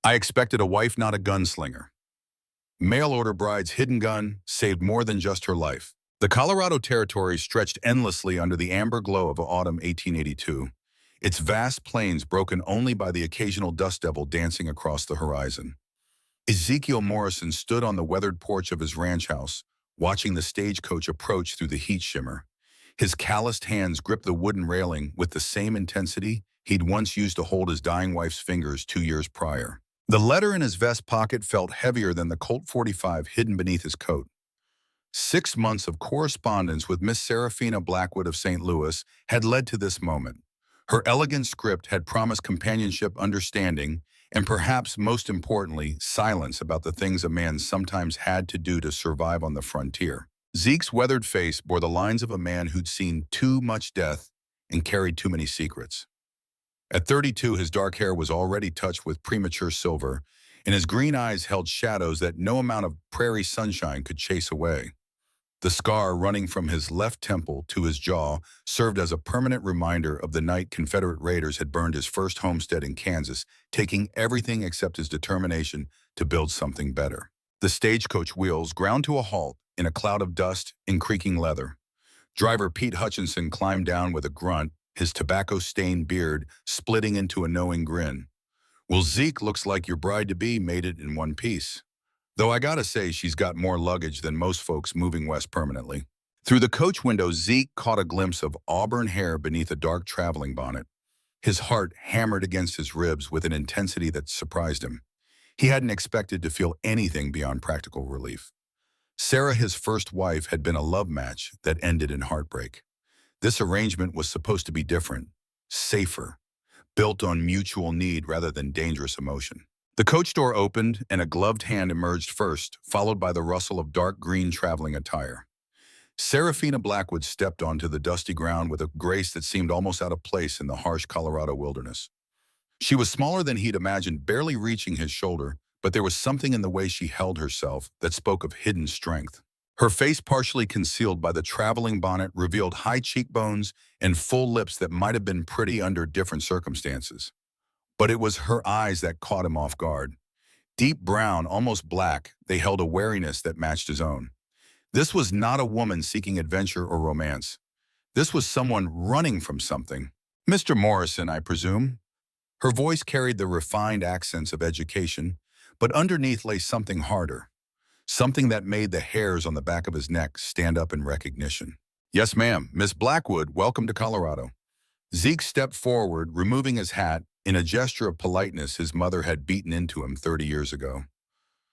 I expected a wife, not a gunslinger. Mail-order bride's hidden gun saved more than just her life. The Colorado Territory stretched endlessly under the amber glow of autumn 1882, its vast plains broken only by the occasional dust devil dancing across the horizon. Ezekiel Morrison stood on the weathered porch of his ranch house, watching the stagecoach approach through the heat shimmer. His calloused hands gripped the wooden railing with the same intensity he'd once used to hold his dying wife's fingers 2 years prior. The letter in his vest pocket felt heavier than the Colt 45 hidden beneath his coat. 6 months of correspondence with Miss Seraphina Blackwood of St. Louis had led to this moment. Her elegant script had promised companionship, understanding, and perhaps most importantly, silence about the things a man sometimes had to do to survive on the frontier. Zeke's weathered face bore the lines of a man who'd seen too much death and carried too many secrets. At 32, his dark hair was already touched with premature silver, and his green eyes held shadows that no amount of prairie sunshine could chase away. The scar running from his left temple to his jaw served as a permanent reminder of the night Confederate raiders had burned his first homestead in Kansas, taking everything except his determination to build something better. The stagecoach wheels ground to a halt in a cloud of dust and creaking leather. Driver Pete Hutchinson climbed down with a grunt, his tobacco-stained beard splitting into a knowing grin. "Well, Zeke, looks like your bride-to-be made it in one piece. Though I gotta say she's got more luggage than most folks moving west permanently." Through the coach window, Zeke caught a glimpse of auburn hair beneath a dark traveling bonnet. His heart hammered against his ribs with an intensity that surprised him. He hadn't expected to feel anything beyond practical relief. Sarah, his first wife, had been a love match that ended in heartbreak. This arrangement was supposed to be different, safer, built on mutual need rather than dangerous emotion. The coach door opened and a gloved hand emerged first, followed by the rustle of dark green traveling attire. Seraphina Blackwood stepped onto the dusty ground with a grace that seemed almost out of place in the harsh Colorado wilderness. She was smaller than he'd imagined, barely reaching his shoulder, but there was something in the way she held herself that spoke of hidden strength. Her face, partially concealed by the traveling bonnet, revealed high cheekbones and full lips that might have been pretty under different circumstances. But it was her eyes that caught him off guard. Deep brown, almost black, they held a wariness that matched his own. This was not a woman seeking adventure or romance. This was someone running from something. "Mr. Morrison, I presume?" Her voice carried the refined accents of education, but underneath lay something harder. Something that made the hairs on the back of his neck stand up in recognition. "Yes, ma'am. Miss Blackwood, welcome to Colorado." Zeke stepped forward, removing his hat, in a gesture of politeness his mother had beaten into him 30 years ago.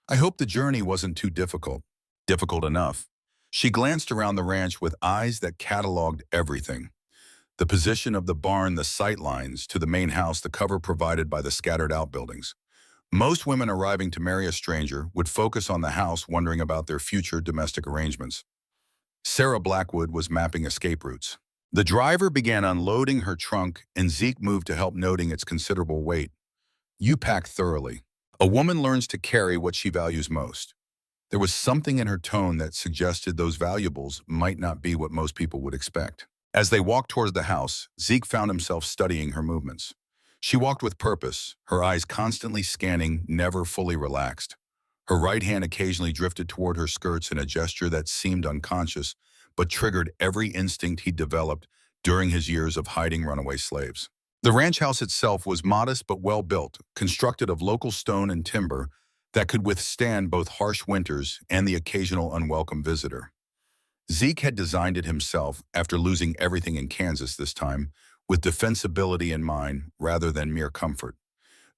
"I hope the journey wasn't too difficult." "Difficult enough." She glanced around the ranch with eyes that cataloged everything. The position of the barn, the sight lines to the main house, the cover provided by the scattered outbuildings. Most women arriving to marry a stranger would focus on the house, wondering about their future domestic arrangements. Sarah Blackwood was mapping escape routes. The driver began unloading her trunk, and Zeke moved to help, noting its considerable weight. "You pack thoroughly. A woman learns to carry what she values most." There was something in her tone that suggested those valuables might not be what most people would expect. As they walked towards the house, Zeke found himself studying her movements. She walked with purpose, her eyes constantly scanning, never fully relaxed. Her right hand occasionally drifted toward her skirts in a gesture that seemed unconscious, but triggered every instinct he'd developed during his years of hiding runaway slaves. The ranch house itself was modest but well-built, constructed of local stone and timber that could withstand both harsh winters and the occasional unwelcome visitor. Zeke had designed it himself after losing everything in Kansas this time, with defensibility in mind rather than mere comfort.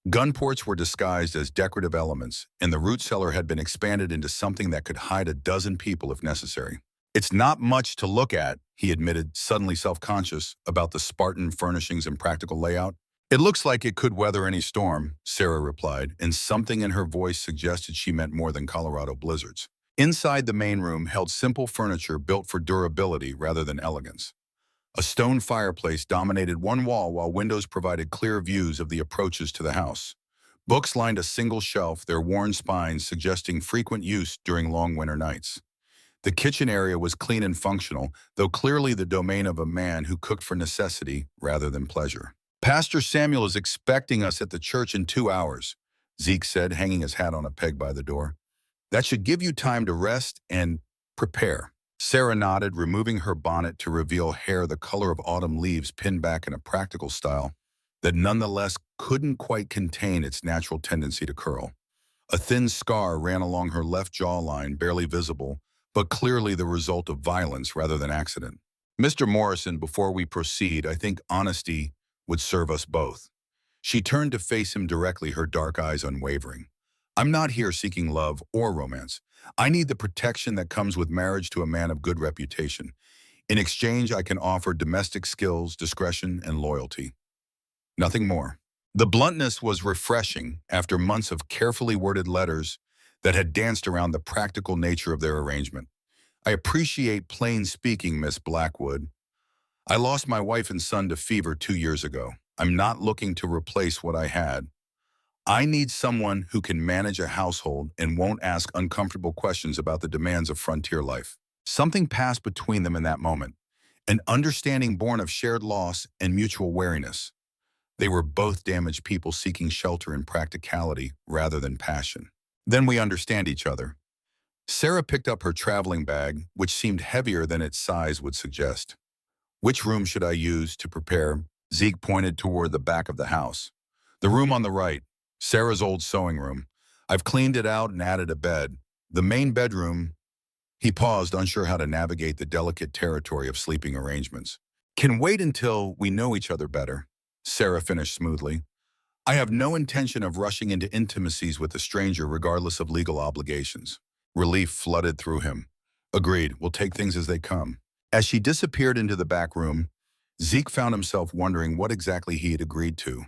Gun ports were disguised as decorative elements, and the root cellar had been expanded into something that could hide a dozen people if necessary. "It's not much to look at," he admitted, suddenly self-conscious about the Spartan furnishings and practical layout. "It looks like it could weather any storm," Sarah replied, and something in her voice suggested she meant more than Colorado blizzards. Inside, the main room held simple furniture built for durability rather than elegance. A stone fireplace dominated one wall, while windows provided clear views of the approaches to the house. Books lined a single shelf, their worn spines suggesting frequent use during long winter nights. The kitchen area was clean and functional, though clearly the domain of a man who cooked for necessity rather than pleasure. "Pastor Samuel is expecting us at the church in 2 hours. Zeke said, hanging his hat on a peg by the door. That should give you time to rest and prepare. Sarah nodded, removing her bonnet to reveal hair the color of autumn leaves pinned back in a practical style that nonetheless couldn't quite contain its natural tendency to curl. A thin scar ran along her left jawline, barely visible, but clearly the result of violence rather than accident. Mr. Morrison, before we proceed, I think honesty would serve us both. She turned to face him directly, her dark eyes unwavering. I'm not here seeking love or romance. I need the protection that comes with marriage to a man of good reputation. In exchange, I can offer domestic skills, discretion, and loyalty. Nothing more. The bluntness was refreshing after months of carefully worded letters that had danced around the practical nature of their arrangement. I appreciate plain speaking, Miss Blackwood. I lost my wife and son to fever 2 years ago. I'm not looking to replace what I had. I need someone who can manage a household and won't ask uncomfortable questions about the demands of frontier life. Something passed between them in that moment, an understanding born of shared loss and mutual wariness. They were both damaged people seeking shelter and practicality rather than passion. Then we understand each other. Sarah picked up her traveling bag, which seemed heavier than its size would suggest. Which room should I use to prepare? Zeke pointed toward the back of the house. The room on the right. Sarah's old sewing room. I've cleaned it out and added a bed. The main bedroom. He paused, unsure how to navigate the delicate territory of sleeping arrangements. Can wait until we know each other better, Sarah finished smoothly. I have no intention of rushing into intimacies with a stranger regardless of legal obligations. Relief flooded through him. Agreed, we'll take things as they come. As she disappeared into the back room, Zeke found himself wondering what exactly he had agreed to.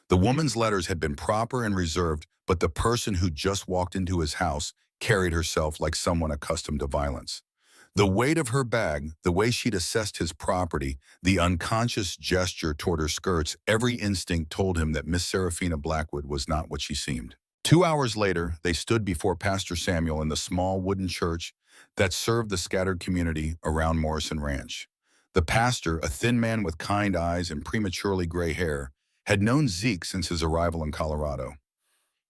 The woman's letters had been proper and reserved, but the person who just walked into his house carried herself like someone accustomed to violence. The weight of her bag, the way she'd assessed his property, the unconscious gesture toward her skirts, every instinct told him that Miss Seraphina Blackwood was not what she seemed. 2 hours later, they stood before Pastor Samuel in the small wooden church that served the scattered community around Morrison Ranch. The pastor, a thin man with kind eyes and prematurely gray hair, had known Zeke since his arrival in Colorado.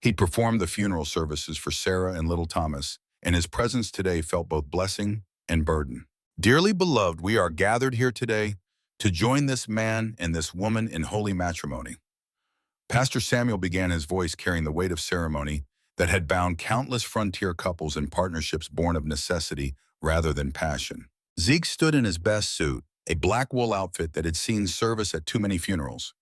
He'd performed the funeral services for Sarah and little Thomas, and his presence today felt both blessing and burden. Dearly beloved, we are gathered here today to join this man and this woman in holy matrimony. Pastor Samuel began, his voice carrying the weight of ceremony that had bound countless frontier couples in partnerships born of necessity rather than passion. Zeke stood in his best suit, a black wool outfit that had seen service at too many funerals.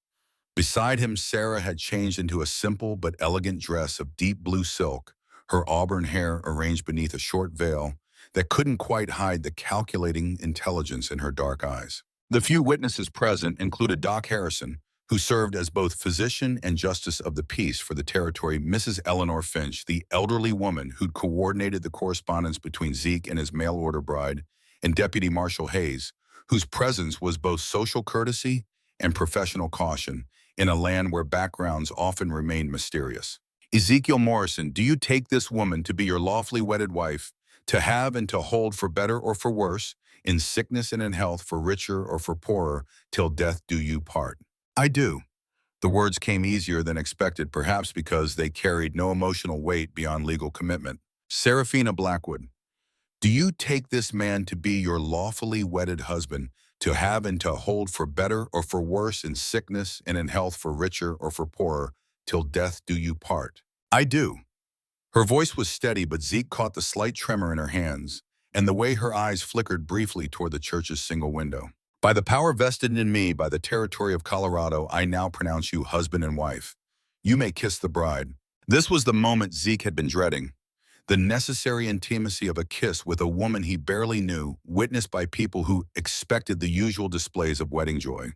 Beside him, Sarah had changed into a simple but elegant dress of deep blue silk, her auburn hair arranged beneath a short veil that couldn't quite hide the calculating intelligence in her dark eyes. The few witnesses present included Doc Harrison, who served as both physician and justice of the peace for the territory, Mrs. Eleanor Finch, the elderly woman who'd coordinated the correspondence between Zeke and his mail-order bride, and Deputy Marshal Hayes, whose presence was both social courtesy and professional caution in a land where backgrounds often remain mysterious. Ezekiel Morrison, do you take this woman to be your lawfully wedded wife, to have and to hold for better or for worse, in sickness and in health, for richer or for poorer, till death do you part? I do. The words came easier than expected, perhaps because they carried no emotional weight beyond legal commitment. Seraphina Blackwood, do you take this man to be your lawfully wedded husband, to have and to hold for better or for worse, in sickness and in health, for richer or for poorer, till death do you part? I do. Her voice was steady, but Zeke caught the slight tremor in her hands and the way her eyes flickered briefly toward the church's single window. By the power vested in me by the territory of Colorado, I now pronounce you husband and wife. You may kiss the bride. This was the moment Zeke had been dreading. The necessary intimacy of a kiss with a woman he barely knew, witnessed by people who expected the usual displays of wedding joy.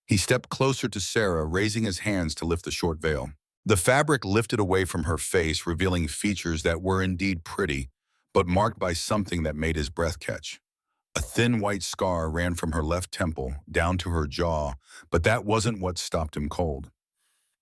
He stepped closer to Sarah, raising his hands to lift the short veil. The fabric lifted away from her face, revealing features that were indeed pretty, but marked by something that made his breath catch. A thin white scar ran from her left temple down to her jaw, but that wasn't what stopped him cold.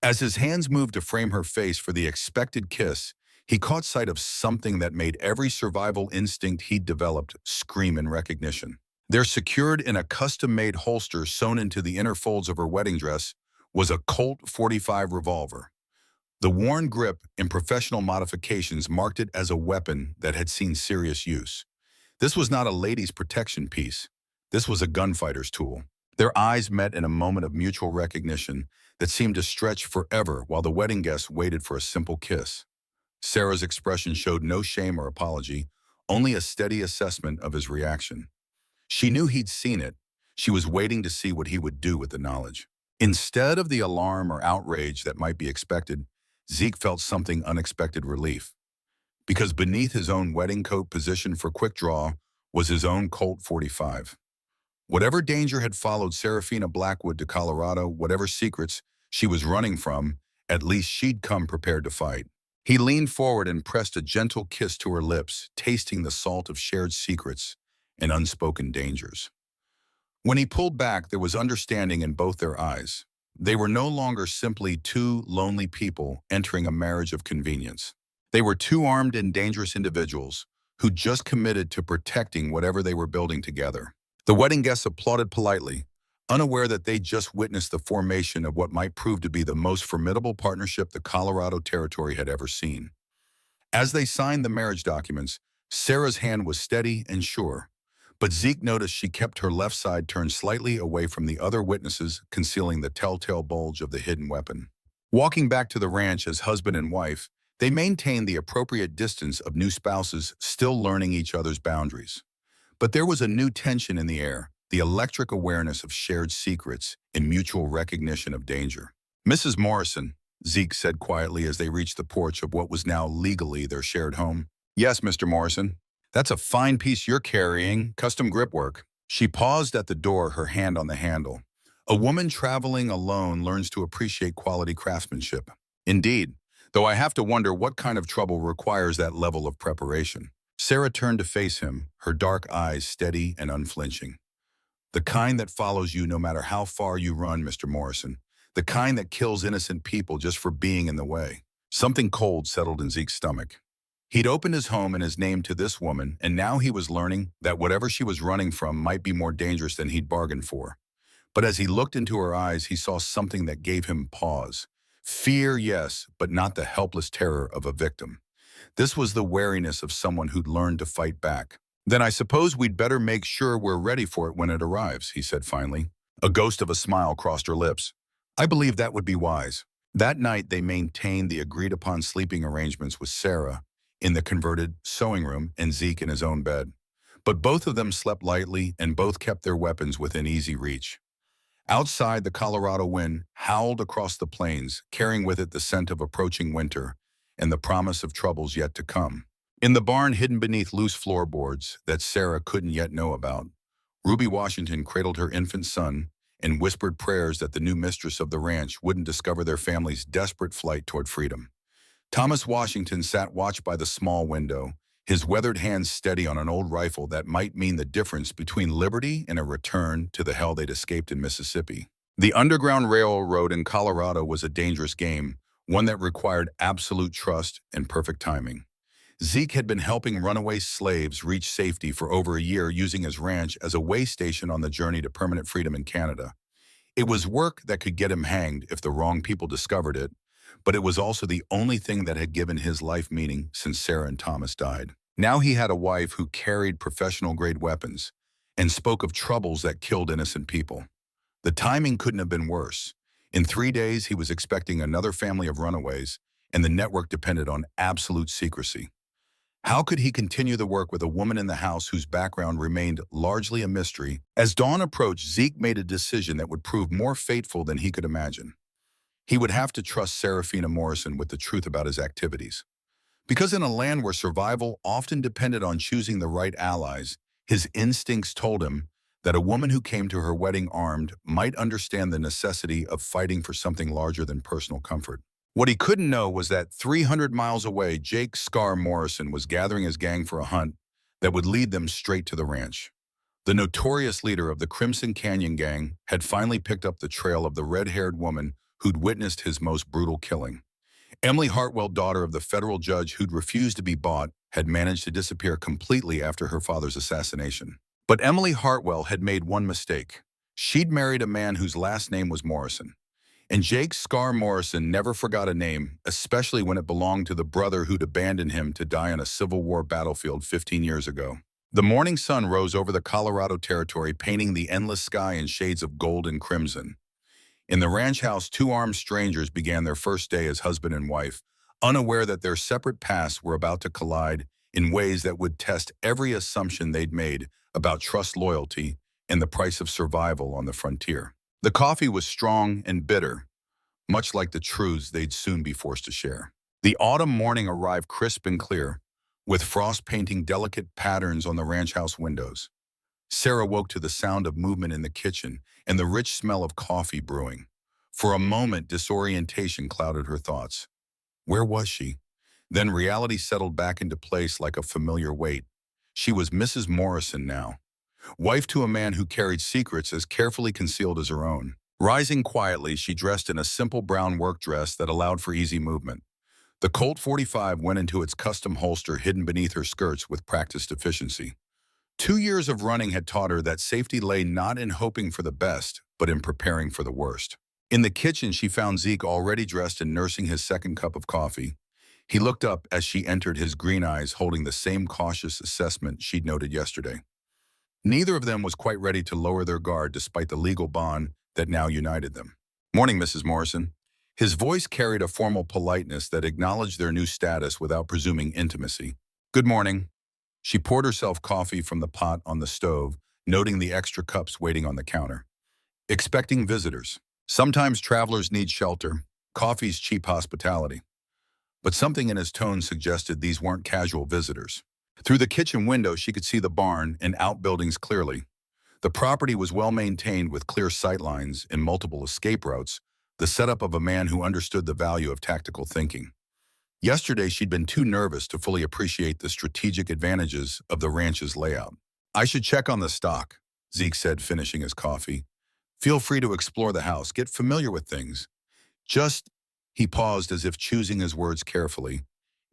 As his hands moved to frame her face for the expected kiss, he caught sight of something that made every survival instinct he'd developed scream in recognition. There, secured in a custom-made holster sewn into the inner folds of her wedding dress, was a Colt .45 revolver. The worn grip in professional modifications marked it as a weapon that had seen serious use. This was not a lady's protection piece. This was a gunfighter's tool. Their eyes met in a moment of mutual recognition that seemed to stretch forever while the wedding guests waited for a simple kiss. Sarah's expression showed no shame or apology, only a steady assessment of his reaction. She knew he'd seen it. She was waiting to see what he would do with the knowledge. Instead of the alarm or outrage that might be expected, Zeke felt something unexpected relief. Because beneath his own wedding coat positioned for quick draw was his own Colt 45. Whatever danger had followed Serafina Blackwood to Colorado, whatever secrets she was running from, at least she'd come prepared to fight. He leaned forward and pressed a gentle kiss to her lips, tasting the salt of shared secrets and unspoken dangers. When he pulled back, there was understanding in both their eyes. They were no longer simply two lonely people entering a marriage of convenience. They were two armed and dangerous individuals who just committed to protecting whatever they were building together. The wedding guests applauded politely, unaware that they just witnessed the formation of what might prove to be the most formidable partnership the Colorado Territory had ever seen. As they signed the marriage documents, Sarah's hand was steady and sure, but Zeke noticed she kept her left side turned slightly away from the other witnesses, concealing the telltale bulge of the hidden weapon. Walking back to the ranch as husband and wife, they maintained the appropriate distance of new spouses still learning each other's boundaries. But there was a new tension in the air, the electric awareness of shared secrets and mutual recognition of danger. "Mrs. Morrison," Zeke said quietly as they reached the porch of what was now legally their shared home. "Yes, Mr. Morrison. That's a fine piece you're carrying, custom grip work." She paused at the door, her hand on the handle. A woman traveling alone learns to appreciate quality craftsmanship. Indeed, though I have to wonder what kind of trouble requires that level of preparation. Sarah turned to face him, her dark eyes steady and unflinching. "The kind that follows you no matter how far you run, Mr. Morrison. The kind that kills innocent people just for being in the way." Something cold settled in Zeke's stomach. He'd opened his home and his name to this woman, and now he was learning that whatever she was running from might be more dangerous than he'd bargained for. But as he looked into her eyes, he saw something that gave him pause. Fear, yes, but not the helpless terror of a victim. This was the wariness of someone who'd learned to fight back. "Then I suppose we'd better make sure we're ready for it when it arrives," he said finally. A ghost of a smile crossed her lips. "I believe that would be wise." That night, they maintained the agreed-upon sleeping arrangements with Sarah in the converted sewing room and Zeke in his own bed. But both of them slept lightly and both kept their weapons within easy reach. Outside, the Colorado wind howled across the plains, carrying with it the scent of approaching winter and the promise of troubles yet to come. In the barn hidden beneath loose floorboards that Sarah couldn't yet know about, Ruby Washington cradled her infant son and whispered prayers that the new mistress of the ranch wouldn't discover their family's desperate flight toward freedom. Thomas Washington sat watch by the small window, his weathered hands steady on an old rifle that might mean the difference between liberty and a return to the hell they'd escaped in Mississippi. The Underground Railroad in Colorado was a dangerous game, one that required absolute trust and perfect timing. Zeke had been helping runaway slaves reach safety for over a year, using his ranch as a way station on the journey to permanent freedom in Canada. It was work that could get him hanged if the wrong people discovered it, but it was also the only thing that had given his life meaning since Sarah and Thomas died. Now he had a wife who carried professional-grade weapons and spoke of troubles that killed innocent people. The timing couldn't have been worse. In 3 days, he was expecting another family of runaways, and the network depended on absolute secrecy. How could he continue the work with a woman in the house whose background remained largely a mystery? As dawn approached, Zeke made a decision that would prove more fateful than he could imagine. He would have to trust Serafina Morrison with the truth about his activities. Because in a land where survival often depended on choosing the right allies, his instincts told him that a woman who came to her wedding armed might understand the necessity of fighting for something larger than personal comfort. What he couldn't know was that 300 miles away, Jake "Scar" Morrison was gathering his gang for a hunt that would lead them straight to the ranch. The notorious leader of the Crimson Canyon Gang had finally picked up the trail of the red-haired woman who'd witnessed his most brutal killing. Emily Hartwell, daughter of the federal judge who'd refused to be bought, had managed to disappear completely after her father's assassination. But Emily Hartwell had made one mistake. She'd married a man whose last name was Morrison. And Jake Scar Morrison never forgot a name, especially when it belonged to the brother who'd abandoned him to die on a Civil War battlefield 15 years ago. The morning sun rose over the Colorado Territory, painting the endless sky in shades of gold and crimson. In the ranch house, two armed strangers began their first day as husband and wife, unaware that their separate paths were about to collide in ways that would test every assumption they'd made about trust, loyalty, and the price of survival on the frontier. The coffee was strong and bitter, much like the truths they'd soon be forced to share. The autumn morning arrived crisp and clear, with frost painting delicate patterns on the ranch house windows. Sarah woke to the sound of movement in the kitchen and the rich smell of coffee brewing. For a moment, disorientation clouded her thoughts. Where was she? Then reality settled back into place like a familiar weight. She was Mrs. Morrison now, wife to a man who carried secrets as carefully concealed as her own. Rising quietly, she dressed in a simple brown work dress that allowed for easy movement. The Colt 45 went into its custom holster hidden beneath her skirts with practiced efficiency. 2 years of running had taught her that safety lay not in hoping for the best, but in preparing for the worst. In the kitchen, she found Zeke already dressed and nursing his second cup of coffee. He looked up as she entered, his green eyes holding the same cautious assessment she'd noted yesterday. Neither of them was quite ready to lower their guard despite the legal bond that now united them. "Morning, Mrs. Morrison." His voice carried a formal politeness that acknowledged their new status without presuming intimacy. "Good morning." She poured herself coffee from the pot on the stove, noting the extra cups waiting on the counter. "Expecting visitors. Sometimes travelers need shelter. Coffee's cheap hospitality." But something in his tone suggested these weren't casual visitors. Through the kitchen window, she could see the barn and outbuildings clearly. The property was well maintained with clear sightlines and multiple escape routes, the setup of a man who understood the value of tactical thinking. Yesterday, she'd been too nervous to fully appreciate the strategic advantages of the ranch's layout. "I should check on the stock," Zeke said, finishing his coffee. "Feel free to explore the house, get familiar with things. Just," he paused as if choosing his words carefully,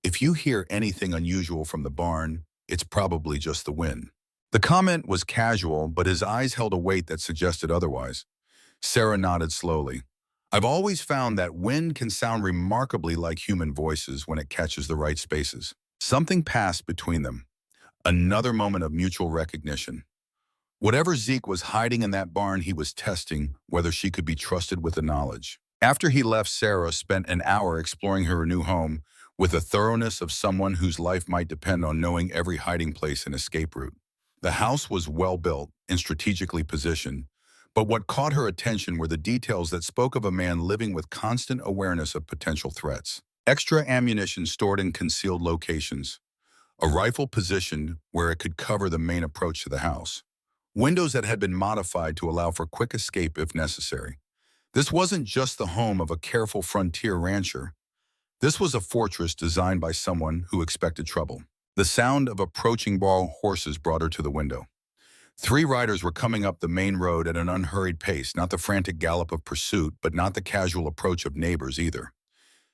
"if you hear anything unusual from the barn, it's probably just the wind." The comment was casual, but his eyes held a weight that suggested otherwise. Sarah nodded slowly. "I've always found that wind can sound remarkably like human voices when it catches the right spaces." Something passed between them. Another moment of mutual recognition. Whatever Zeke was hiding in that barn, he was testing whether she could be trusted with the knowledge. After he left, Sarah spent an hour exploring her new home with the thoroughness of someone whose life might depend on knowing every hiding place and escape route. The house was well built and strategically positioned, but what caught her attention were the details that spoke of a man living with constant awareness of potential threats. Extra ammunition stored in concealed locations, a rifle positioned where it could cover the main approach to the house, windows that had been modified to allow for quick escape if necessary. This wasn't just the home of a careful frontier rancher. This was a fortress designed by someone who expected trouble. The sound of approaching ball horses brought her to the window. 3 riders were coming up the main road at an unhurried pace, not the frantic gallop of pursuit, but not the casual approach of neighbors either.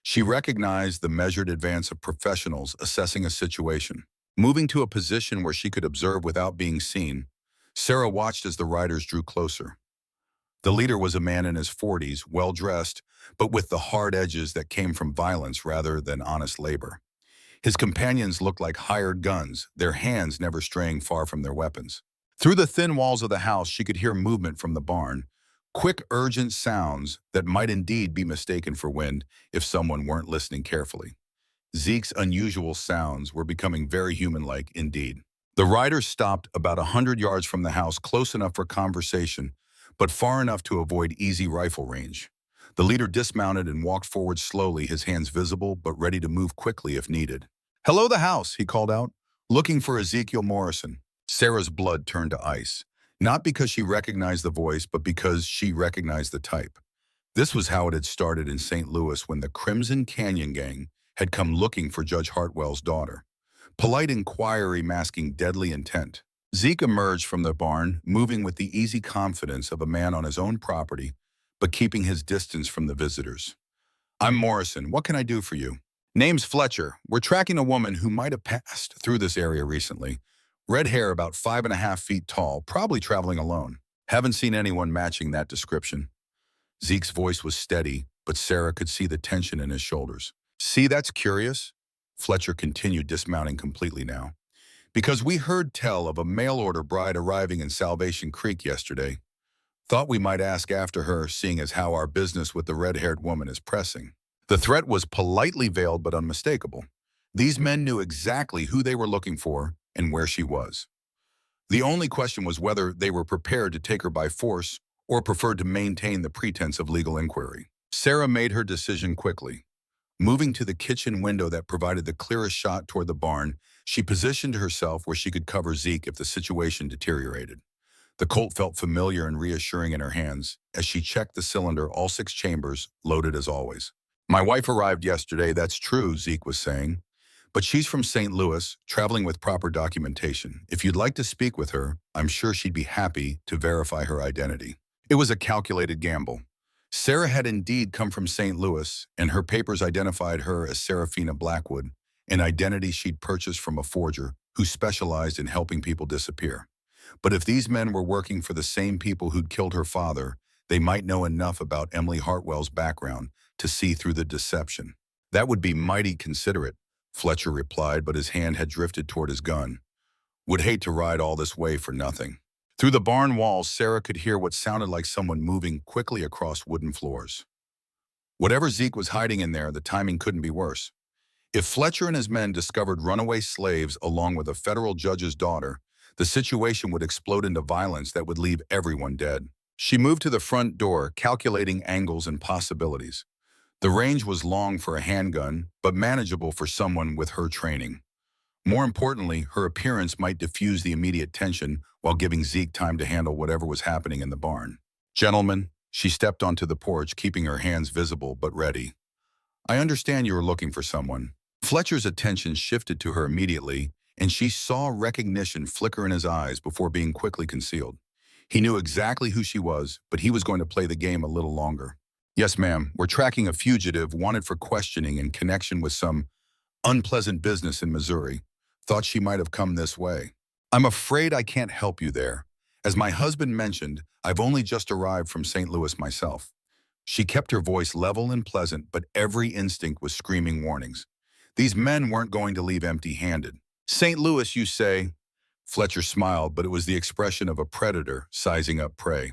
She recognized the measured advance of professionals assessing a situation. Moving to a position where she could observe without being seen, Sarah watched as the riders drew closer. The leader was a man in his 40s, well-dressed, but with the hard edges that came from violence rather than honest labor. His companions looked like hired guns, their hands never straying far from their weapons. Through the thin walls of the house, she could hear movement from the barn, quick, urgent sounds that might indeed be mistaken for wind if someone weren't listening carefully. Zeke's unusual sounds were becoming very human-like indeed. The riders stopped about 100 yards from the house, close enough for conversation, but far enough to avoid easy rifle range. The leader dismounted and walked forward slowly, his hands visible but ready to move quickly if needed. "Hello, the house," he called out, "looking for Ezekiel Morrison." Sarah's blood turned to ice, not because she recognized the voice, but because she recognized the type. This was how it had started in St. Louis when the Crimson Canyon Gang had come looking for Judge Hartwell's daughter. Polite inquiry masking deadly intent. Zeke emerged from the barn, moving with the easy confidence of a man on his own property, but keeping his distance from the visitors. "I'm Morrison. What can I do for you?" "Name's Fletcher. We're tracking a woman who might have passed through this area recently. Red hair, about 5.5 feet tall, probably traveling alone. Haven't seen anyone matching that description." Zeke's voice was steady, but Sarah could see the tension in his shoulders. See, that's curious? Fletcher continued, dismounting completely now. Because we heard tell of a mail-order bride arriving in Salvation Creek yesterday. Thought we might ask after her, seeing as how our business with the red-haired woman is pressing. The threat was politely veiled but unmistakable. These men knew exactly who they were looking for and where she was. The only question was whether they were prepared to take her by force or preferred to maintain the pretense of legal inquiry. Sarah made her decision quickly. Moving to the kitchen window that provided the clearest shot toward the barn, she positioned herself where she could cover Zeke if the situation deteriorated. The Colt felt familiar and reassuring in her hands as she checked the cylinder, all 6 chambers, loaded as always. My wife arrived yesterday, that's true, Zeke was saying. But she's from St. Louis, traveling with proper documentation. If you'd like to speak with her, I'm sure she'd be happy to verify her identity. It was a calculated gamble. Sarah had indeed come from St. Louis, and her papers identified her as Serafina Blackwood, an identity she'd purchased from a forger who specialized in helping people disappear. But if these men were working for the same people who'd killed her father, they might know enough about Emily Hartwell's background to see through the deception. That would be mighty considerate, Fletcher replied, but his hand had drifted toward his gun. Would hate to ride all this way for nothing. Through the barn walls, Sarah could hear what sounded like someone moving quickly across wooden floors. Whatever Zeke was hiding in there, the timing couldn't be worse. If Fletcher and his men discovered runaway slaves along with a federal judge's daughter, the situation would explode into violence that would leave everyone dead. She moved to the front door, calculating angles and possibilities. The range was long for a handgun, but manageable for someone with her training. More importantly, her appearance might diffuse the immediate tension while giving Zeke time to handle whatever was happening in the barn. Gentlemen, she stepped onto the porch, keeping her hands visible but ready. I understand you are looking for someone. Fletcher's attention shifted to her immediately, and she saw recognition flicker in his eyes before being quickly concealed. He knew exactly who she was, but he was going to play the game a little longer. Yes, ma'am, we're tracking a fugitive wanted for questioning in connection with some unpleasant business in Missouri. Thought she might have come this way. I'm afraid I can't help you there. As my husband mentioned, I've only just arrived from St. Louis myself. She kept her voice level and pleasant, but every instinct was screaming warnings. These men weren't going to leave empty-handed. St. Louis, you say? Fletcher smiled, but it was the expression of a predator sizing up prey.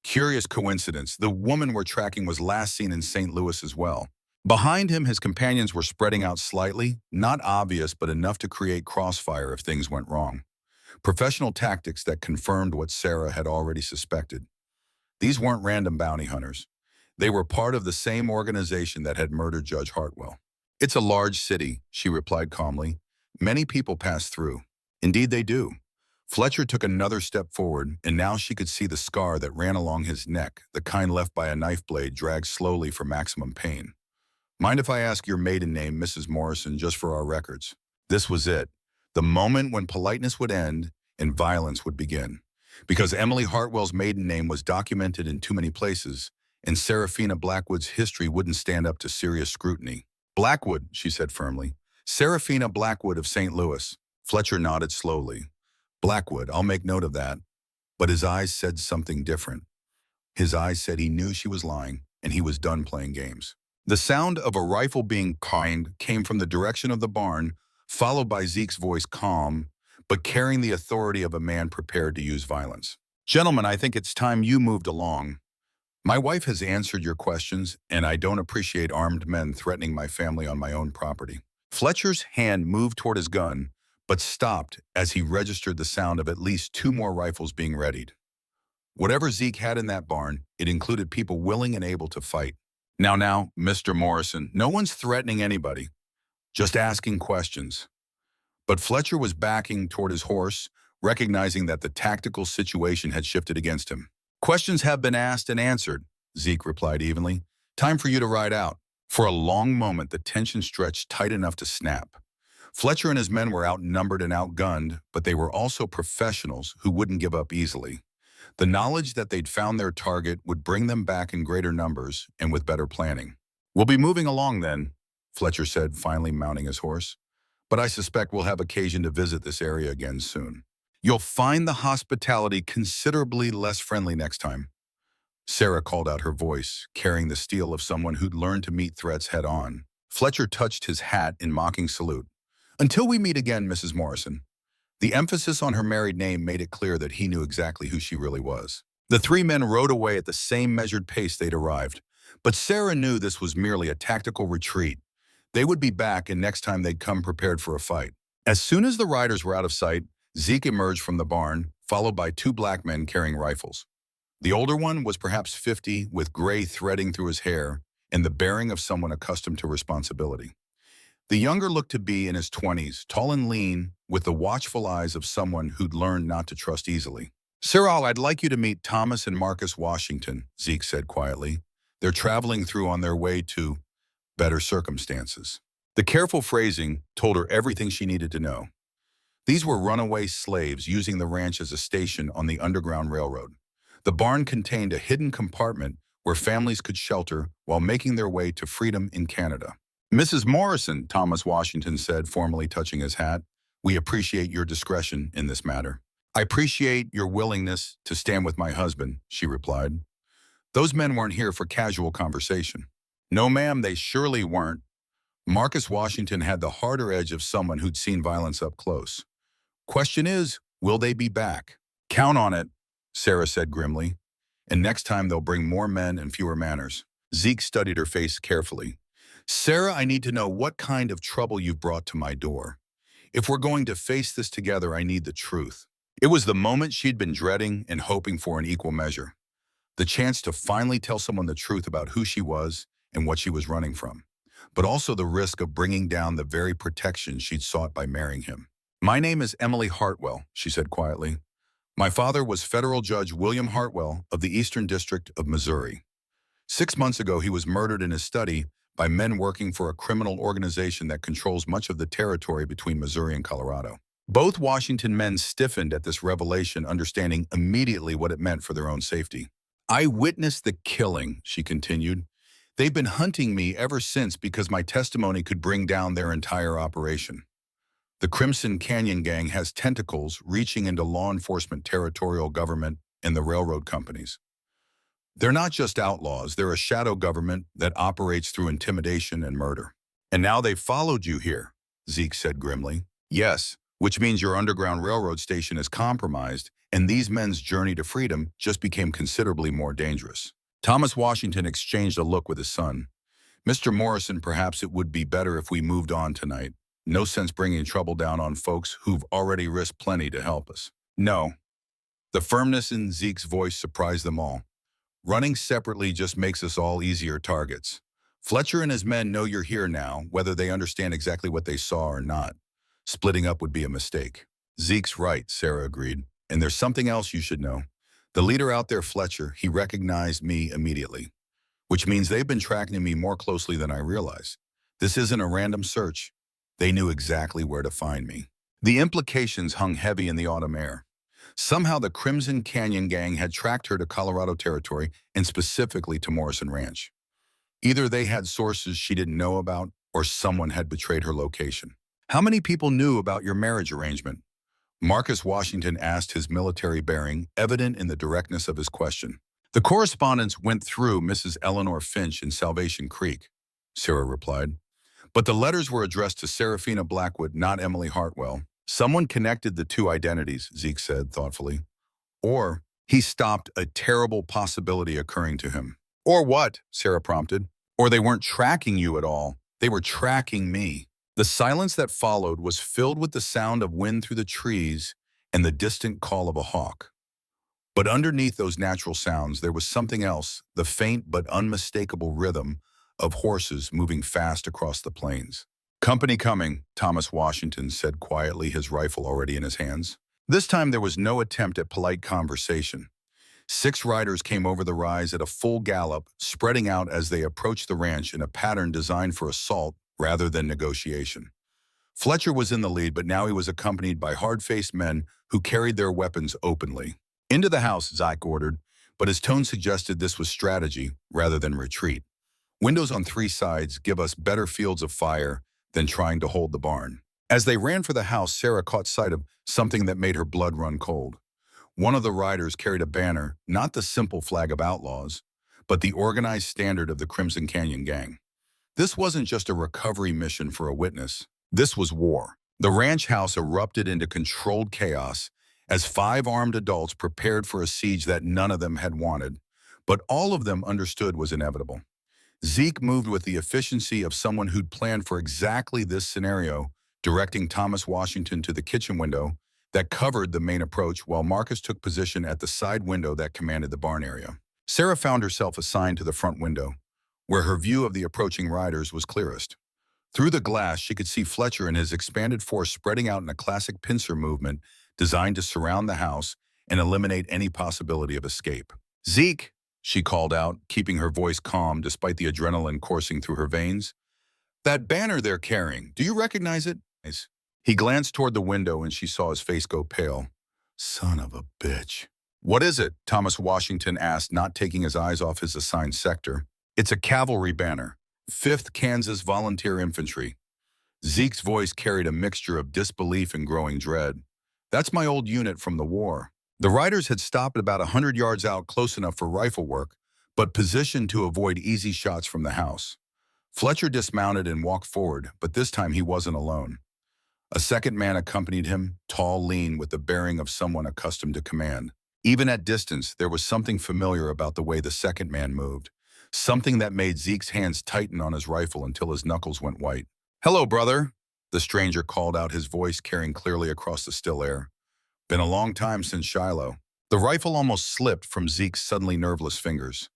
Curious coincidence, the woman we're tracking was last seen in St. Louis as well. Behind him, his companions were spreading out slightly, not obvious but enough to create crossfire if things went wrong. Professional tactics that confirmed what Sarah had already suspected. These weren't random bounty hunters. They were part of the same organization that had murdered Judge Hartwell. It's a large city, she replied calmly. Many people pass through. Indeed they do. Fletcher took another step forward, and now she could see the scar that ran along his neck, the kind left by a knife blade dragged slowly for maximum pain. Mind if I ask your maiden name, Mrs. Morrison, just for our records? This was it. The moment when politeness would end and violence would begin. Because Emily Hartwell's maiden name was documented in too many places, and Serafina Blackwood's history wouldn't stand up to serious scrutiny. Blackwood, she said firmly. Serafina Blackwood of St. Louis. Fletcher nodded slowly. Blackwood, I'll make note of that. But his eyes said something different. His eyes said he knew she was lying, and he was done playing games. The sound of a rifle being cocked came from the direction of the barn, followed by Zeke's voice, calm, but carrying the authority of a man prepared to use violence. Gentlemen, I think it's time you moved along. My wife has answered your questions, and I don't appreciate armed men threatening my family on my own property. Fletcher's hand moved toward his gun, but stopped as he registered the sound of at least 2 more rifles being readied. Whatever Zeke had in that barn, it included people willing and able to fight. Now, Mr. Morrison, no one's threatening anybody, just asking questions. But Fletcher was backing toward his horse, recognizing that the tactical situation had shifted against him. Questions have been asked and answered, Zeke replied evenly. Time for you to ride out. For a long moment, the tension stretched tight enough to snap. Fletcher and his men were outnumbered and outgunned, but they were also professionals who wouldn't give up easily. The knowledge that they'd found their target would bring them back in greater numbers and with better planning. We'll be moving along then, Fletcher said, finally mounting his horse. But I suspect we'll have occasion to visit this area again soon. You'll find the hospitality considerably less friendly next time. Sarah called out, her voice carrying the steel of someone who'd learned to meet threats head-on. Fletcher touched his hat in mocking salute. "Until we meet again, Mrs. Morrison." The emphasis on her married name made it clear that he knew exactly who she really was. The three men rode away at the same measured pace they'd arrived. But Sarah knew this was merely a tactical retreat. They would be back, and next time they'd come prepared for a fight. As soon as the riders were out of sight, Zeke emerged from the barn, followed by two black men carrying rifles. The older one was perhaps 50, with gray threading through his hair and the bearing of someone accustomed to responsibility. The younger looked to be in his 20s, tall and lean, with the watchful eyes of someone who'd learned not to trust easily. "Sir, I'd like you to meet Thomas and Marcus Washington," Zeke said quietly. "They're traveling through on their way to better circumstances." The careful phrasing told her everything she needed to know. These were runaway slaves using the ranch as a station on the Underground Railroad. The barn contained a hidden compartment where families could shelter while making their way to freedom in Canada. "Mrs. Morrison," Thomas Washington said, formally touching his hat, "we appreciate your discretion in this matter." "I appreciate your willingness to stand with my husband," she replied. "Those men weren't here for casual conversation." "No, ma'am, they surely weren't." Marcus Washington had the harder edge of someone who'd seen violence up close. "Question is, will they be back?" "Count on it," Sarah said grimly. "And next time they'll bring more men and fewer manners." Zeke studied her face carefully. "Sarah, I need to know what kind of trouble you've brought to my door. If we're going to face this together, I need the truth." It was the moment she'd been dreading and hoping for in equal measure. The chance to finally tell someone the truth about who she was and what she was running from, but also the risk of bringing down the very protection she'd sought by marrying him. "My name is Emily Hartwell," she said quietly. "My father was federal judge William Hartwell of the Eastern District of Missouri. 6 months ago, he was murdered in his study by men working for a criminal organization that controls much of the territory between Missouri and Colorado." Both Washington men stiffened at this revelation, understanding immediately what it meant for their own safety. "I witnessed the killing," she continued. "They've been hunting me ever since because my testimony could bring down their entire operation. The Crimson Canyon Gang has tentacles reaching into law enforcement, territorial government, and the railroad companies. They're not just outlaws, they're a shadow government that operates through intimidation and murder." "And now they've followed you here," Zeke said grimly. "Yes, which means your Underground Railroad station is compromised, and these men's journey to freedom just became considerably more dangerous." Thomas Washington exchanged a look with his son. "Mr. Morrison, perhaps it would be better if we moved on tonight. No sense bringing trouble down on folks who've already risked plenty to help us." "No." The firmness in Zeke's voice surprised them all. "Running separately just makes us all easier targets. Fletcher and his men know you're here now, whether they understand exactly what they saw or not. Splitting up would be a mistake." "Zeke's right," Sarah agreed. "And there's something else you should know. The leader out there, Fletcher, he recognized me immediately, which means they've been tracking me more closely than I realized. This isn't a random search. They knew exactly where to find me." The implications hung heavy in the autumn air. Somehow the Crimson Canyon Gang had tracked her to Colorado territory, and specifically to Morrison Ranch. Either they had sources she didn't know about, or someone had betrayed her location. "How many people knew about your marriage arrangement?" Marcus Washington asked, his military bearing evident in the directness of his question. "The correspondence went through Mrs. Eleanor Finch in Salvation Creek," Sarah replied. "But the letters were addressed to Seraphina Blackwood, not Emily Hartwell." "Someone connected the two identities," Zeke said thoughtfully. "Or he stopped a terrible possibility occurring to him." "Or what?" Sarah prompted. "Or they weren't tracking you at all. They were tracking me." The silence that followed was filled with the sound of wind through the trees and the distant call of a hawk. But underneath those natural sounds, there was something else, the faint but unmistakable rhythm of horses moving fast across the plains. "Company coming," Thomas Washington said quietly, his rifle already in his hands. This time there was no attempt at polite conversation. 6 riders came over the rise at a full gallop, spreading out as they approached the ranch in a pattern designed for assault rather than negotiation. Fletcher was in the lead, but now he was accompanied by hard-faced men who carried their weapons openly. "Into the house," Zeke ordered, but his tone suggested this was strategy rather than retreat. "Windows on 3 sides give us better fields of fire than trying to hold the barn." As they ran for the house, Sarah caught sight of something that made her blood run cold. One of the riders carried a banner, not the simple flag of outlaws, but the organized standard of the Crimson Canyon Gang. This wasn't just a recovery mission for a witness. This was war. The ranch house erupted into controlled chaos as 5 armed adults prepared for a siege that none of them had wanted, but all of them understood was inevitable. Zeke moved with the efficiency of someone who'd planned for exactly this scenario, directing Thomas Washington to the kitchen window that covered the main approach while Marcus took position at the side window that commanded the barn area. Sarah found herself assigned to the front window, where her view of the approaching riders was clearest. Through the glass, she could see Fletcher and his expanded force spreading out in a classic pincer movement designed to surround the house and eliminate any possibility of escape. "Zeke," she called out, keeping her voice calm despite the adrenaline coursing through her veins. "That banner they're carrying, do you recognize it?" He glanced toward the window and she saw his face go pale. "Son of a bitch." "What is it?" Thomas Washington asked, not taking his eyes off his assigned sector. "It's a cavalry banner. 5th Kansas Volunteer Infantry." Zeke's voice carried a mixture of disbelief and growing dread. "That's my old unit from the war." The riders had stopped about 100 yards out, close enough for rifle work, but positioned to avoid easy shots from the house. Fletcher dismounted and walked forward, but this time he wasn't alone. A second man accompanied him, tall, lean, with the bearing of someone accustomed to command. Even at distance, there was something familiar about the way the second man moved, something that made Zeke's hands tighten on his rifle until his knuckles went white. "Hello, brother," the stranger called out, his voice carrying clearly across the still air. "Been a long time since Shiloh." The rifle almost slipped from Zeke's suddenly nerveless fingers,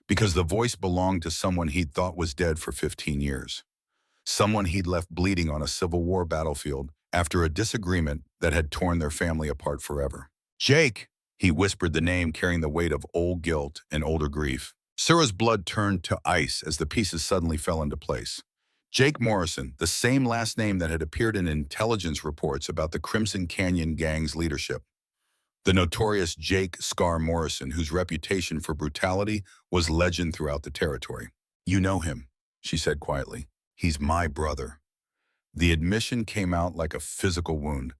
because the voice belonged to someone he'd thought was dead for 15 years. Someone he'd left bleeding on a Civil War battlefield after a disagreement that had torn their family apart forever. "Jake," he whispered, the name carrying the weight of old guilt and older grief. Sarah's blood turned to ice as the pieces suddenly fell into place. Jake Morrison, the same last name that had appeared in intelligence reports about the Crimson Canyon Gang's leadership. The notorious Jake Scar Morrison, whose reputation for brutality was legend throughout the territory. "You know him," she said quietly. "He's my brother." The admission came out like a physical wound.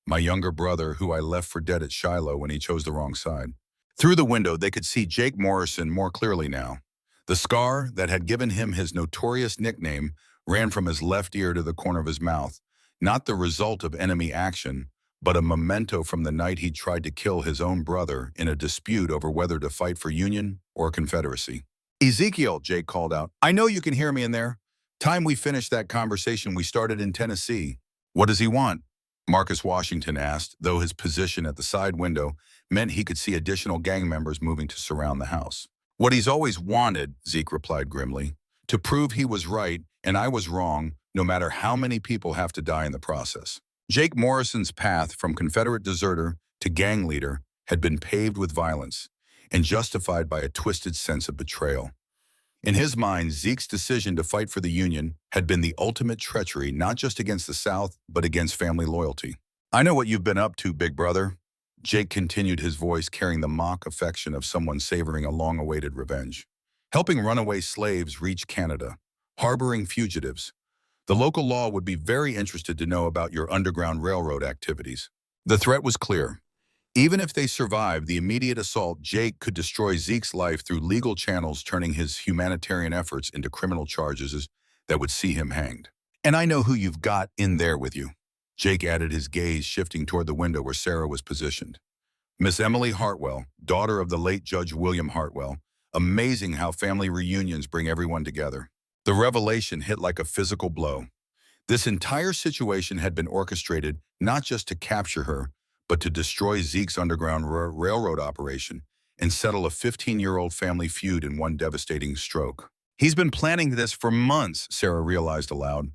"My younger brother, who I left for dead at Shiloh when he chose the wrong side." Through the window, they could see Jake Morrison more clearly now. The scar that had given him his notorious nickname ran from his left ear to the corner of his mouth, not the result of enemy action, but a memento from the night he tried to kill his own brother in a dispute over whether to fight for Union or Confederacy. "Ezekiel," Jake called out, "I know you can hear me in there. Time we finished that conversation we started in Tennessee." "What does he want?" Marcus Washington asked, though his position at the side window meant he could see additional gang members moving to surround the house. "What he's always wanted," Zeke replied grimly, "to prove he was right and I was wrong, no matter how many people have to die in the process." Jake Morrison's path from Confederate deserter to gang leader had been paved with violence and justified by a twisted sense of betrayal. In his mind, Zeke's decision to fight for the Union had been the ultimate treachery, not just against the South, but against family loyalty. "I know what you've been up to, big brother," Jake continued, his voice carrying the mock affection of someone savoring a long-awaited revenge. "Helping runaway slaves reach Canada, harboring fugitives. The local law would be very interested to know about your Underground Railroad activities." The threat was clear. Even if they survived the immediate assault, Jake could destroy Zeke's life through legal channels, turning his humanitarian efforts into criminal charges that would see him hanged. "And I know who you've got in there with you," Jake added, his gaze shifting toward the window where Sarah was positioned. "Miss Emily Hartwell, daughter of the late Judge William Hartwell. Amazing how family reunions bring everyone together." The revelation hit like a physical blow. This entire situation had been orchestrated not just to capture her, but to destroy Zeke's Underground Railroad operation and settle a 15-year-old family feud in one devastating stroke. "He's been planning this for months," Sarah realized aloud.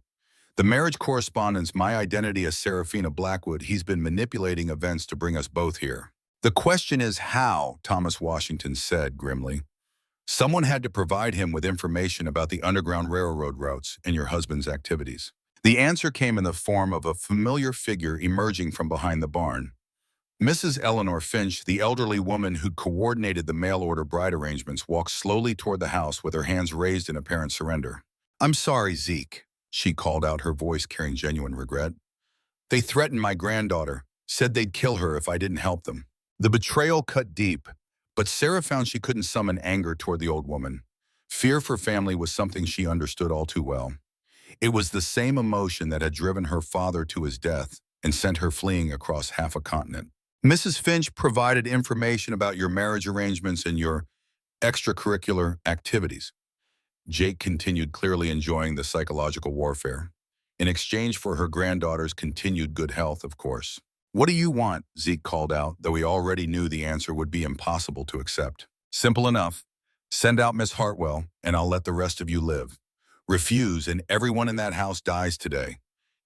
"The marriage correspondence, my identity as Seraphina Blackwood, he's been manipulating events to bring us both here." "The question is how," Thomas Washington said grimly. "Someone had to provide him with information about the Underground Railroad routes and your husband's activities." The answer came in the form of a familiar figure emerging from behind the barn. Mrs. Eleanor Finch, the elderly woman who'd coordinated the mail-order bride arrangements, walked slowly toward the house with her hands raised in apparent surrender. "I'm sorry, Zeke," she called out, her voice carrying genuine regret. "They threatened my granddaughter, said they'd kill her if I didn't help them." The betrayal cut deep, but Sarah found she couldn't summon anger toward the old woman. Fear for family was something she understood all too well. It was the same emotion that had driven her father to his death and sent her fleeing across half a continent. Mrs. Finch provided information about your marriage arrangements and your extracurricular activities. Jake continued, clearly enjoying the psychological warfare. In exchange for her granddaughter's continued good health, of course. What do you want? Zeke called out, though he already knew the answer would be impossible to accept. Simple enough. Send out Miss Hartwell, and I'll let the rest of you live. Refuse, and everyone in that house dies today,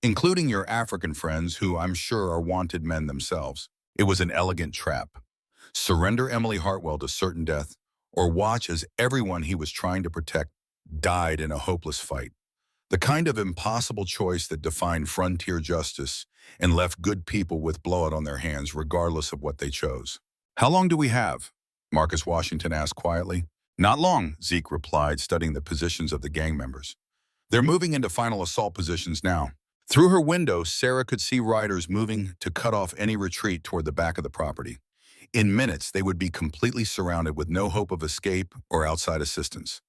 including your African friends, who I'm sure are wanted men themselves. It was an elegant trap. Surrender Emily Hartwell to certain death, or watch as everyone he was trying to protect died in a hopeless fight. The kind of impossible choice that defined frontier justice and left good people with blood on their hands regardless of what they chose. How long do we have? Marcus Washington asked quietly. Not long, Zeke replied, studying the positions of the gang members. They're moving into final assault positions now. Through her window, Sarah could see riders moving to cut off any retreat toward the back of the property. In minutes, they would be completely surrounded with no hope of escape or outside assistance.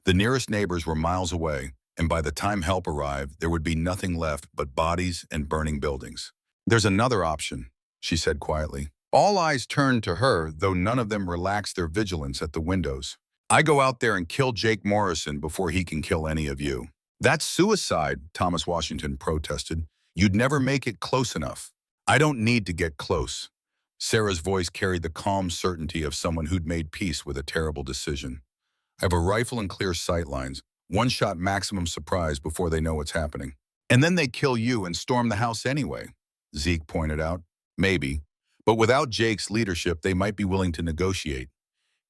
The nearest neighbors were miles away, and by the time help arrived, there would be nothing left but bodies and burning buildings. There's another option, she said quietly. All eyes turned to her, though none of them relaxed their vigilance at the windows. I go out there and kill Jake Morrison before he can kill any of you. That's suicide, Thomas Washington protested. You'd never make it close enough. I don't need to get close. Sarah's voice carried the calm certainty of someone who'd made peace with a terrible decision. I have a rifle and clear sight lines. One shot maximum surprise before they know what's happening. And then they kill you and storm the house anyway, Zeke pointed out. Maybe. But without Jake's leadership, they might be willing to negotiate.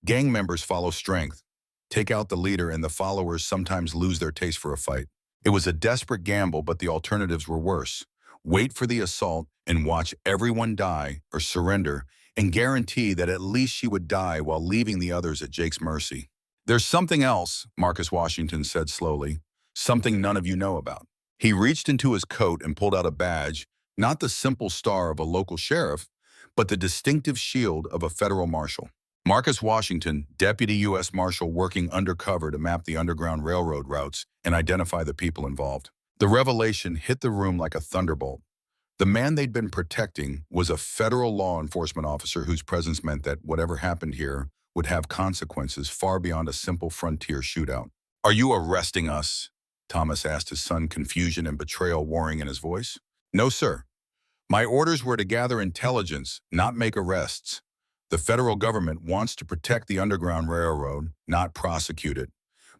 Gang members follow strength. Take out the leader and the followers sometimes lose their taste for a fight. It was a desperate gamble, but the alternatives were worse. Wait for the assault and watch everyone die or surrender and guarantee that at least she would die while leaving the others at Jake's mercy. There's something else, Marcus Washington said slowly, something none of you know about. He reached into his coat and pulled out a badge, not the simple star of a local sheriff, but the distinctive shield of a federal marshal. Marcus Washington, Deputy U.S. Marshal working undercover to map the Underground Railroad routes and identify the people involved. The revelation hit the room like a thunderbolt. The man they'd been protecting was a federal law enforcement officer whose presence meant that whatever happened here would have consequences far beyond a simple frontier shootout. Are you arresting us? Thomas asked his son, confusion and betrayal warring in his voice. No, sir. My orders were to gather intelligence, not make arrests. The federal government wants to protect the Underground Railroad, not prosecute it.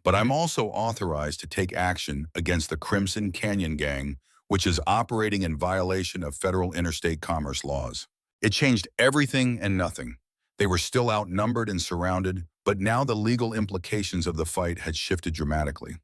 But I'm also authorized to take action against the Crimson Canyon Gang, which is operating in violation of federal interstate commerce laws. It changed everything and nothing. They were still outnumbered and surrounded, but now the legal implications of the fight had shifted dramatically.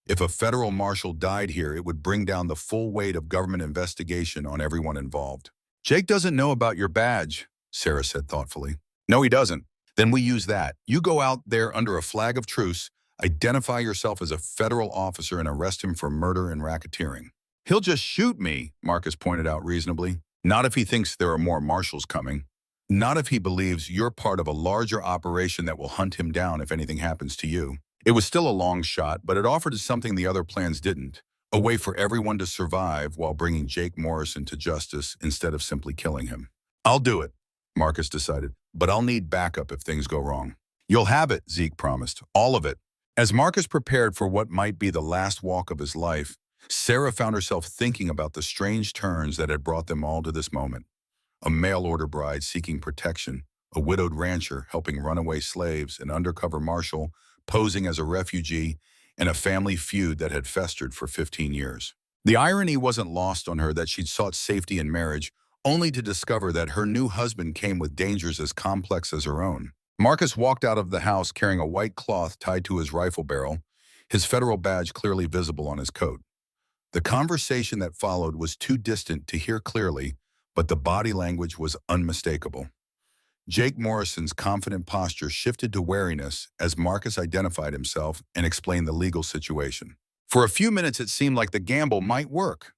If a federal marshal died here, it would bring down the full weight of government investigation on everyone involved. Jake doesn't know about your badge, Sarah said thoughtfully. No, he doesn't. Then we use that. You go out there under a flag of truce, identify yourself as a federal officer and arrest him for murder and racketeering. He'll just shoot me, Marcus pointed out reasonably. Not if he thinks there are more marshals coming. Not if he believes you're part of a larger operation that will hunt him down if anything happens to you. It was still a long shot, but it offered something the other plans didn't. A way for everyone to survive while bringing Jake Morrison to justice instead of simply killing him. I'll do it, Marcus decided, but I'll need backup if things go wrong. You'll have it, Zeke promised. All of it. As Marcus prepared for what might be the last walk of his life, Sarah found herself thinking about the strange turns that had brought them all to this moment. A mail-order bride seeking protection, a widowed rancher helping runaway slaves, an undercover marshal posing as a refugee, and a family feud that had festered for 15 years. The irony wasn't lost on her that she'd sought safety in marriage, only to discover that her new husband came with dangers as complex as her own. Marcus walked out of the house carrying a white cloth tied to his rifle barrel, his federal badge clearly visible on his coat. The conversation that followed was too distant to hear clearly, but the body language was unmistakable. Jake Morrison's confident posture shifted to wariness as Marcus identified himself and explained the legal situation. For a few minutes, it seemed like the gamble might work.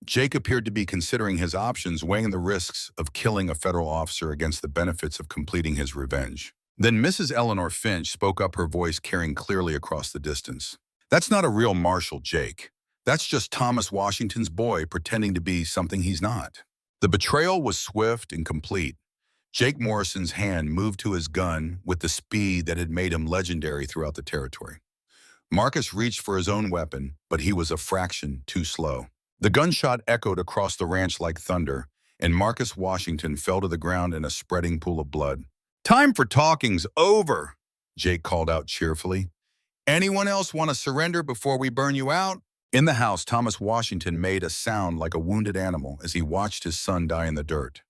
Jake appeared to be considering his options, weighing the risks of killing a federal officer against the benefits of completing his revenge. Then Mrs. Eleanor Finch spoke up, her voice carrying clearly across the distance. "That's not a real marshal, Jake. That's just Thomas Washington's boy pretending to be something he's not." The betrayal was swift and complete. Jake Morrison's hand moved to his gun with the speed that had made him legendary throughout the territory. Marcus reached for his own weapon, but he was a fraction too slow. The gunshot echoed across the ranch like thunder, and Marcus Washington fell to the ground in a spreading pool of blood. "Time for talking's over," Jake called out cheerfully. "Anyone else want to surrender before we burn you out?" In the house, Thomas Washington made a sound like a wounded animal as he watched his son die in the dirt.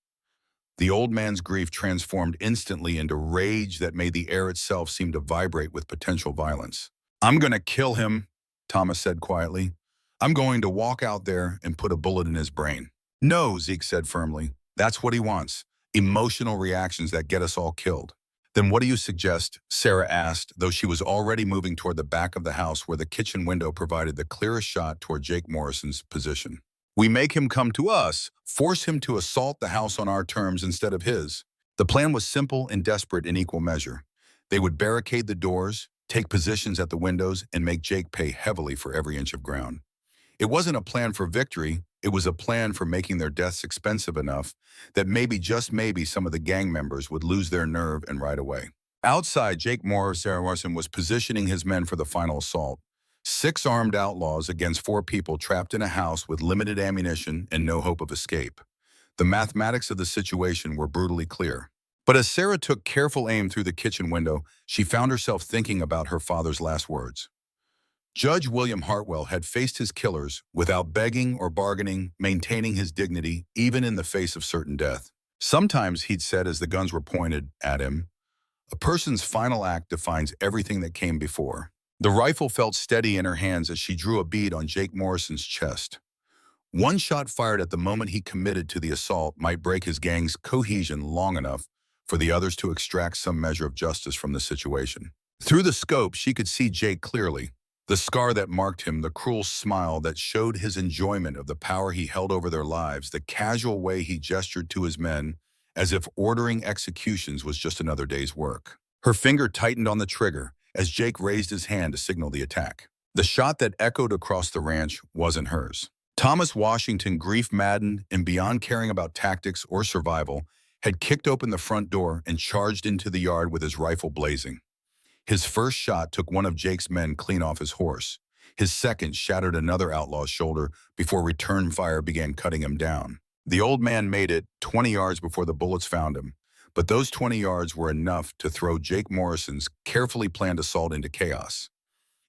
The old man's grief transformed instantly into rage that made the air itself seem to vibrate with potential violence. "I'm going to kill him," Thomas said quietly. "I'm going to walk out there and put a bullet in his brain." "No," Zeke said firmly. "That's what he wants. Emotional reactions that get us all killed." "Then what do you suggest?" Sarah asked, though she was already moving toward the back of the house where the kitchen window provided the clearest shot toward Jake Morrison's position. "We make him come to us, force him to assault the house on our terms instead of his." The plan was simple and desperate in equal measure. They would barricade the doors, take positions at the windows, and make Jake pay heavily for every inch of ground. It wasn't a plan for victory, it was a plan for making their deaths expensive enough that maybe, just maybe, some of the gang members would lose their nerve and ride away. Outside, Jake Morrison was positioning his men for the final assault. 6 armed outlaws against 4 people trapped in a house with limited ammunition and no hope of escape. The mathematics of the situation were brutally clear. But as Sarah took careful aim through the kitchen window, she found herself thinking about her father's last words. Judge William Hartwell had faced his killers without begging or bargaining, maintaining his dignity, even in the face of certain death. Sometimes, he'd said as the guns were pointed at him, a person's final act defines everything that came before. The rifle felt steady in her hands as she drew a bead on Jake Morrison's chest. One shot fired at the moment he committed to the assault might break his gang's cohesion long enough for the others to extract some measure of justice from the situation. Through the scope, she could see Jake clearly. The scar that marked him, the cruel smile that showed his enjoyment of the power he held over their lives, the casual way he gestured to his men, as if ordering executions was just another day's work. Her finger tightened on the trigger as Jake raised his hand to signal the attack. The shot that echoed across the ranch wasn't hers. Thomas Washington, grief-maddened and beyond caring about tactics or survival, had kicked open the front door and charged into the yard with his rifle blazing. His first shot took one of Jake's men clean off his horse. His second shattered another outlaw's shoulder before return fire began cutting him down. The old man made it 20 yards before the bullets found him, but those 20 yards were enough to throw Jake Morrison's carefully planned assault into chaos.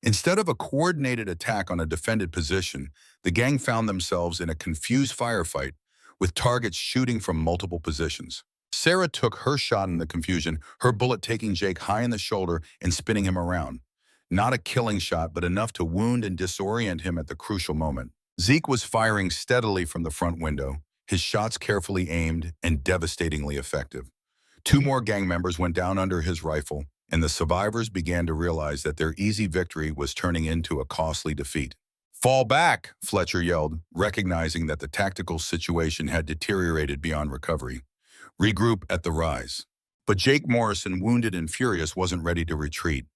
Instead of a coordinated attack on a defended position, the gang found themselves in a confused firefight with targets shooting from multiple positions. Sarah took her shot in the confusion, her bullet taking Jake high in the shoulder and spinning him around. Not a killing shot, but enough to wound and disorient him at the crucial moment. Zeke was firing steadily from the front window, his shots carefully aimed and devastatingly effective. 2 more gang members went down under his rifle, and the survivors began to realize that their easy victory was turning into a costly defeat. "Fall back," Fletcher yelled, recognizing that the tactical situation had deteriorated beyond recovery. "Regroup at the rise." But Jake Morrison, wounded and furious, wasn't ready to retreat.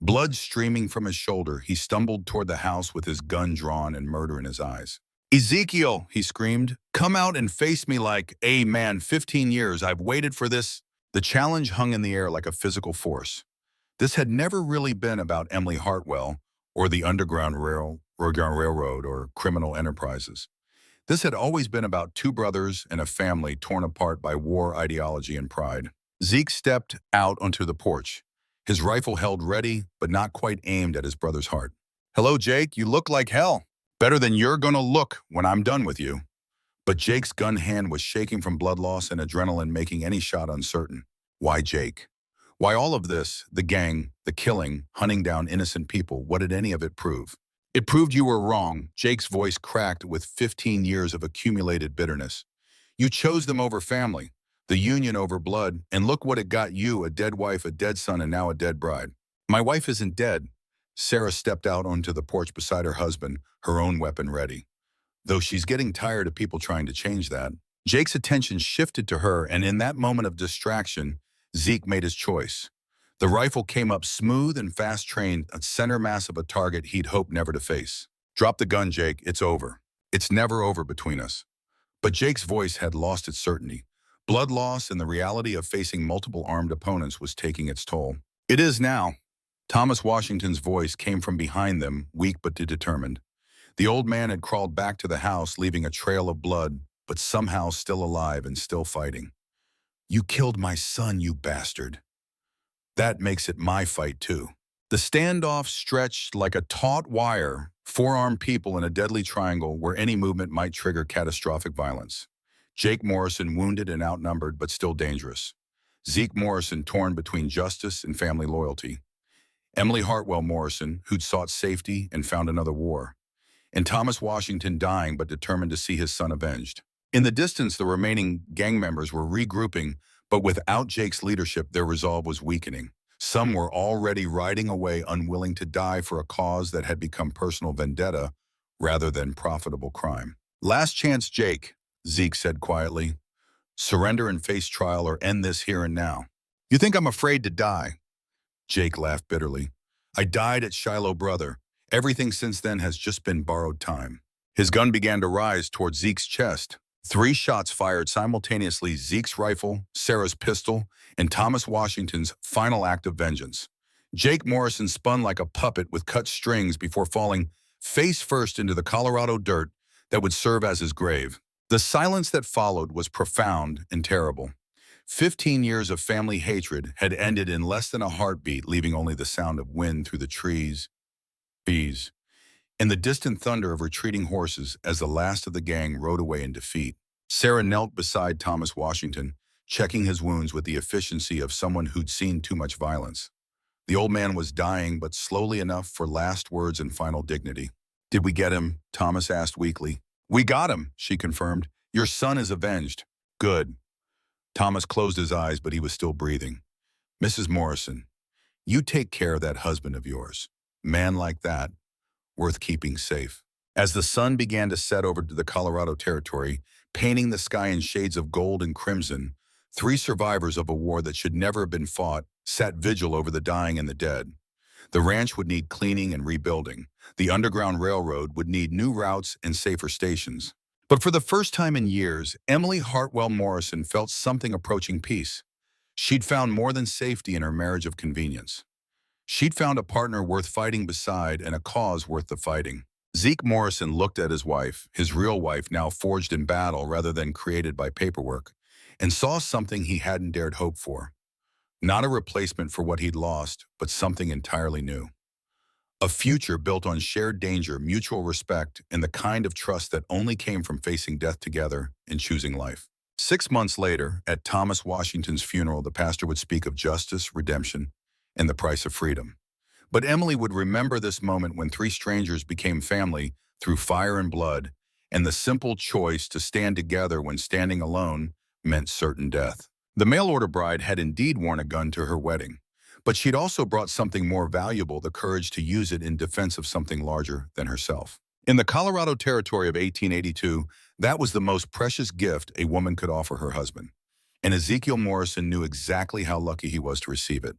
Blood streaming from his shoulder, he stumbled toward the house with his gun drawn and murder in his eyes. "Ezekiel," he screamed, "come out and face me like, hey man, 15 years, I've waited for this." The challenge hung in the air like a physical force. This had never really been about Emily Hartwell or the Underground Railroad or criminal enterprises. This had always been about 2 brothers and a family torn apart by war ideology and pride. Zeke stepped out onto the porch, his rifle held ready, but not quite aimed at his brother's heart. "Hello, Jake, you look like hell. Better than you're gonna look when I'm done with you." But Jake's gun hand was shaking from blood loss and adrenaline, making any shot uncertain. Why Jake? Why all of this? The gang, the killing, hunting down innocent people, what did any of it prove? "It proved you were wrong," Jake's voice cracked with 15 years of accumulated bitterness. "You chose them over family, the union over blood, and look what it got you, a dead wife, a dead son, and now a dead bride." "My wife isn't dead." Sarah stepped out onto the porch beside her husband, her own weapon ready. though she's getting tired of people trying to change that. Jake's attention shifted to her, and in that moment of distraction, Zeke made his choice. The rifle came up smooth and fast-trained, a center mass of a target he'd hoped never to face. "Drop the gun, Jake. It's over. It's never over between us." But Jake's voice had lost its certainty. Blood loss and the reality of facing multiple armed opponents was taking its toll. "It is now." Thomas Washington's voice came from behind them, weak but determined. The old man had crawled back to the house, leaving a trail of blood, but somehow still alive and still fighting. "You killed my son, you bastard. That makes it my fight, too." The standoff stretched like a taut wire, four-armed people in a deadly triangle where any movement might trigger catastrophic violence. Jake Morrison wounded and outnumbered, but still dangerous. Zeke Morrison torn between justice and family loyalty. Emily Hartwell Morrison, who'd sought safety and found another war. And Thomas Washington dying but determined to see his son avenged. In the distance, the remaining gang members were regrouping, but without Jake's leadership, their resolve was weakening. Some were already riding away, unwilling to die for a cause that had become personal vendetta rather than profitable crime. "Last chance, Jake," Zeke said quietly. "Surrender and face trial or end this here and now." "You think I'm afraid to die?" Jake laughed bitterly. "I died at Shiloh, brother. Everything since then has just been borrowed time." His gun began to rise toward Zeke's chest. 3 shots fired simultaneously, Zeke's rifle, Sarah's pistol, and Thomas Washington's final act of vengeance. Jake Morrison spun like a puppet with cut strings before falling face first into the Colorado dirt that would serve as his grave. The silence that followed was profound and terrible. 15 years of family hatred had ended in less than a heartbeat, leaving only the sound of wind through the trees, bees, and the distant thunder of retreating horses as the last of the gang rode away in defeat. Sarah knelt beside Thomas Washington, checking his wounds with the efficiency of someone who'd seen too much violence. The old man was dying, but slowly enough for last words and final dignity. "Did we get him?" Thomas asked weakly. "We got him," she confirmed. "Your son is avenged." "Good." Thomas closed his eyes, but he was still breathing. "Mrs. Morrison, you take care of that husband of yours. Man like that, worth keeping safe." As the sun began to set over to the Colorado Territory, painting the sky in shades of gold and crimson, 3 survivors of a war that should never have been fought sat vigil over the dying and the dead. The ranch would need cleaning and rebuilding. The Underground Railroad would need new routes and safer stations. But for the first time in years, Emily Hartwell Morrison felt something approaching peace. She'd found more than safety in her marriage of convenience. She'd found a partner worth fighting beside and a cause worth the fighting. Zeke Morrison looked at his wife, his real wife now forged in battle rather than created by paperwork, and saw something he hadn't dared hope for. Not a replacement for what he'd lost, but something entirely new. A future built on shared danger, mutual respect, and the kind of trust that only came from facing death together and choosing life. 6 months later, at Thomas Washington's funeral, the pastor would speak of justice, redemption, and the price of freedom. But Emily would remember this moment when 3 strangers became family through fire and blood, and the simple choice to stand together when standing alone meant certain death. The mail-order bride had indeed worn a gun to her wedding, but she'd also brought something more valuable, the courage to use it in defense of something larger than herself. In the Colorado Territory of 1882, that was the most precious gift a woman could offer her husband, and Ezekiel Morrison knew exactly how lucky he was to receive it.